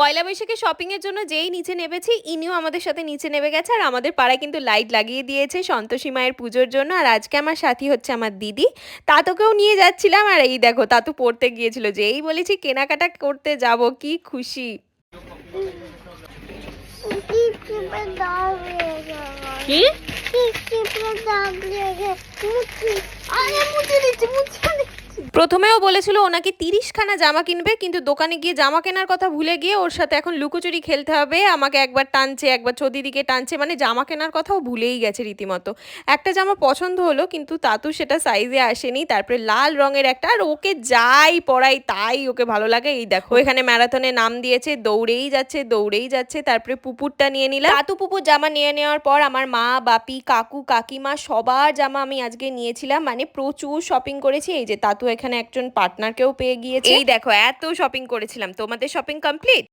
পয়লা বৈশাখে শপিং এর জন্য যেই নিচে নেমেছি, ইনিও আমাদের সাথে নিচে নেমে গেছে। আর আমাদের পাড়ায় কিন্তু লাইট লাগিয়ে দিয়েছে সন্তোষী মায়ের পুজোর জন্য। আর আজকে আমার সাথী হচ্ছে আমার দিদি। তাতুকেও নিয়ে যাচ্ছিলাম, আর এই দেখো তাতু পড়তে গিয়েছিল, যেই বলেছি কেনাকাটা করতে যাব, কি খুশি। কি প্রথমেও বলেছিল ওনাকে 30খানা জামা কিনবে, কিন্তু দোকানে গিয়ে জামা কেনার কথা ভুলে গিয়ে ওর সাথে এখন লুকোচুরি খেলতে হবে। আমাকে একবার টানছে, একবার চদিদিকে টানছে, মানে জামা কেনার কথাও ভুলেই গেছে রীতিমতো। একটা জামা পছন্দ হলো, কিন্তু তাতু সেটা সাইজে আসেনি। তারপরে লাল রঙের একটা, আর ওকে যাই পরাই তাই ওকে ভালো লাগে। এই দেখো এখানে ম্যারাথনে নাম দিয়েছে, দৌড়েই যাচ্ছে দৌড়েই যাচ্ছে। তারপরে পুপুরটা নিয়ে নিলাম। তাতু পুপুর জামা নিয়ে নেওয়ার পর আমার মা, বাপি, কাকু, কাকিমা সবার জামা আমি আজকে নিয়েছিলাম, মানে প্রচুর শপিং করেছি। এই যে তাতু এখানে একজন পার্টনারকেও পেয়ে গিয়েছে। এই দেখো এত শপিং করেছিলাম। তোমাদের শপিং কমপ্লিট?